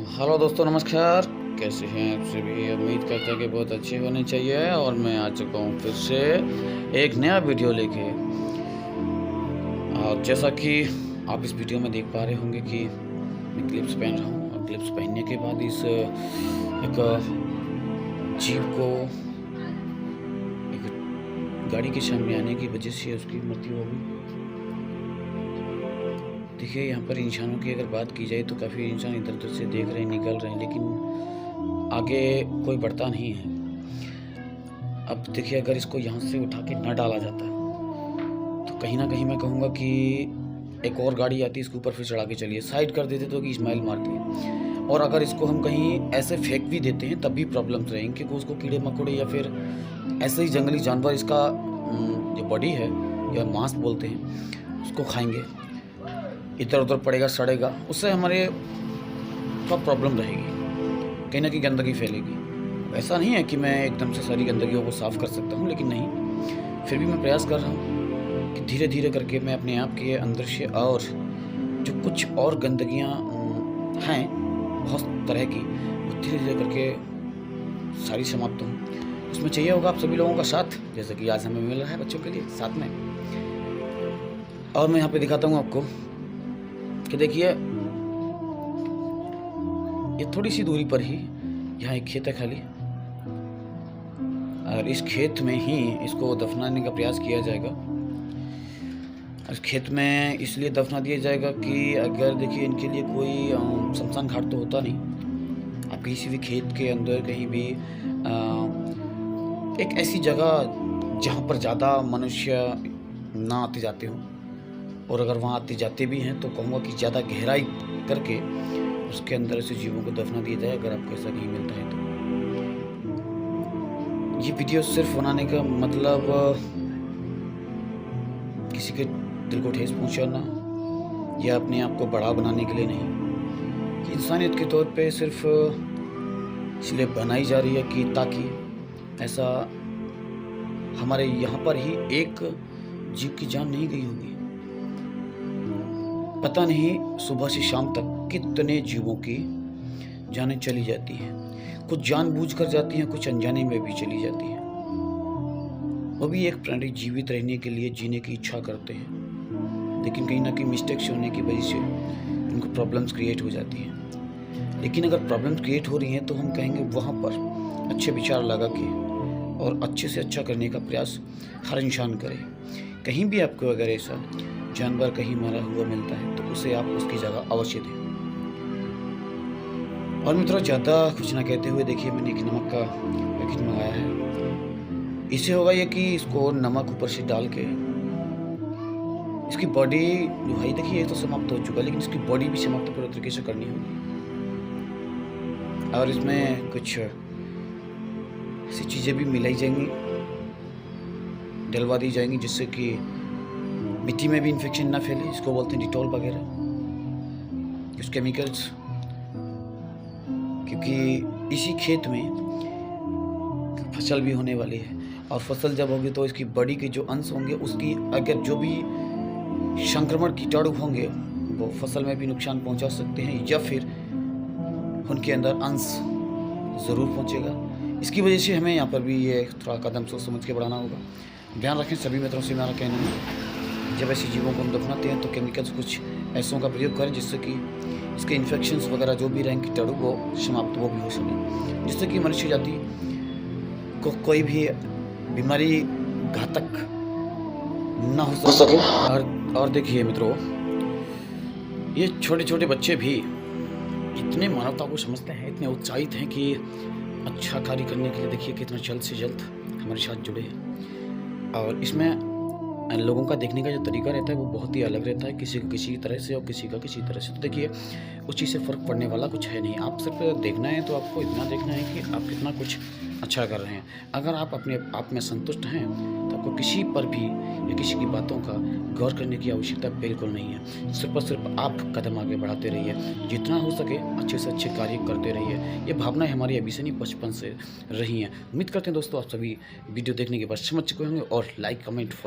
Hello दोस्तों, नमस्कार। कैसे हैं आप सभी? उम्मीद करते हैं कि बहुत अच्छे होने चाहिए। और मैं आ चुका हूँ फिर से एक नया वीडियो लेके। और जैसा कि आप इस वीडियो में देख पा रहे होंगे कि मैं क्लिप्स पहन रहा हूँ, और क्लिप्स पहनने के बाद इस एक जीव को एक गाड़ी के सामने आने की वजह से उसकी मृत्यु हो गई। देखिए, यहाँ पर इंसानों की अगर बात की जाए तो काफ़ी इंसान इधर उधर से देख रहे हैं, निकल रहे हैं, लेकिन आगे कोई बढ़ता नहीं है। अब देखिए, अगर इसको यहाँ से उठा के ना डाला जाता तो कहीं ना कहीं मैं कहूँगा कि एक और गाड़ी आती, इसके ऊपर फिर चढ़ा के चलिए, साइड कर देते तो कि स्माइल मारती है। और अगर इसको हम कहीं ऐसे फेंक भी देते हैं तब भी प्रॉब्लम्स रहेंगे, क्योंकि उसको कीड़े मकोड़े या फिर ऐसे ही जंगली जानवर इसका जो बॉडी है या मांस बोलते हैं उसको खाएंगे, इधर उधर पड़ेगा, सड़ेगा, उससे हमारे थोड़ा प्रॉब्लम रहेगी, कहीं ना कहीं गंदगी फैलेगी। ऐसा नहीं है कि मैं एकदम से सारी गंदगियों को साफ़ कर सकता हूँ, लेकिन नहीं, फिर भी मैं प्रयास कर रहा हूँ कि धीरे धीरे करके मैं अपने आप के अंदर से और जो कुछ और गंदगियाँ हैं बहुत तरह की, वो धीरे धीरे करके सारी समाप्त हूँ। उसमें चाहिए होगा आप सभी लोगों का साथ, जैसे कि आज हमें मिल रहा है बच्चों के लिए साथ में। और मैं यहाँ पे दिखाता हूँ आपको कि देखिए, ये थोड़ी सी दूरी पर ही यहाँ एक खेत है खाली, और इस खेत में ही इसको दफनाने का प्रयास किया जाएगा। इस खेत में इसलिए दफना दिया जाएगा कि अगर देखिए, इनके लिए कोई शमशान घाट तो होता नहीं। आप किसी भी खेत के अंदर कहीं भी एक ऐसी जगह जहाँ पर ज़्यादा मनुष्य ना आते जाते हों, और अगर वहाँ आते जाते भी हैं तो कहूँगा कि ज़्यादा गहराई करके उसके अंदर ऐसे जीवों को दफना दिया जाए, अगर आपको ऐसा नहीं मिलता है तो। ये वीडियो सिर्फ बनाने का मतलब किसी के दिल को ठेस पहुँचाना या अपने आप को बड़ा बनाने के लिए नहीं। ये इंसानियत के तौर पे सिर्फ इसलिए बनाई जा रही है कि ताकि ऐसा हमारे यहाँ पर ही एक जीव की जान नहीं गई होगी। पता नहीं सुबह से शाम तक कितने जीवों की जानें चली जाती हैं। कुछ जानबूझकर जाती हैं, कुछ अनजाने में भी चली जाती हैं। वो भी एक प्राणी जीवित रहने के लिए जीने की इच्छा करते हैं, लेकिन कहीं ना कहीं मिस्टेक्स होने की वजह से उनको प्रॉब्लम्स क्रिएट हो जाती हैं। लेकिन अगर प्रॉब्लम्स क्रिएट हो रही हैं तो हम कहेंगे वहाँ पर अच्छे विचार लगा के और अच्छे से अच्छा करने का प्रयास हर इंसान करे। कहीं भी आपको अगर ऐसा जानवर कहीं मरा हुआ मिलता है तो उसे आप उसकी जगह अवश्य दें। और मित्रों, ज़्यादा कुछ ना कहते हुए देखिए, मैंने एक नमक का पैकेट मंगाया है। इससे होगा ये कि इसको नमक ऊपर से डाल के इसकी बॉडी जो है, देखिए ये तो समाप्त हो चुका है, लेकिन इसकी बॉडी भी समाप्त पूरे तरीके से करनी होगी। और इसमें कुछ ऐसी चीज़ें भी मिलाई जाएंगी, डलवा दी जाएंगी, जिससे कि मिट्टी में भी इन्फेक्शन ना फैले। इसको बोलते हैं डिटॉल वगैरह, कुछ केमिकल्स, क्योंकि इसी खेत में फसल भी होने वाली है। और फसल जब होगी तो इसकी बॉडी के जो अंश होंगे, उसकी अगर जो भी संक्रमण कीटाणु होंगे वो फसल में भी नुकसान पहुंचा सकते हैं, या फिर उनके अंदर अंश ज़रूर पहुंचेगा। इसकी वजह से हमें यहाँ पर भी ये थोड़ा कदम सोच समझ के बढ़ाना होगा। ध्यान रखें सभी मित्रों से मेरा कहना है, जब ऐसे जीवों को हम दफनाते हैं तो केमिकल्स कुछ ऐसों का प्रयोग करें जिससे कि इसके इन्फेक्शंस वगैरह जो भी रहेंगे कीटाणु वो समाप्त वो भी हो सके, जिससे कि मनुष्य जाति को कोई भी बीमारी घातक ना हो सके। और देखिए मित्रों, ये छोटे छोटे बच्चे भी इतने मानवता को समझते हैं, इतने उत्साहित हैं कि अच्छा कार्य करने के लिए देखिए कितना जल्द से जल्द हमारे साथ जुड़े हैं। और इसमें लोगों का देखने का जो तरीका रहता है वो बहुत ही अलग रहता है, किसी को किसी तरह से और किसी का किसी तरह से। तो देखिए, उस चीज़ से फ़र्क पड़ने वाला कुछ है नहीं। आप सिर्फ देखना है तो आपको इतना देखना है कि आप कितना कुछ अच्छा कर रहे हैं। अगर आप अपने आप में संतुष्ट हैं तो आपको किसी पर भी या किसी की बातों का गौर करने की आवश्यकता बिल्कुल नहीं है। सिर्फ और सिर्फ आप कदम आगे बढ़ाते रहिए, जितना हो सके अच्छे से अच्छे कार्य करते रहिए। ये भावनाएं हमारी अभी से नहीं, बचपन से रही हैं। उम्मीद करते हैं दोस्तों आप सभी वीडियो देखने के बाद समझ चुके होंगे, और लाइक कमेंट फॉलो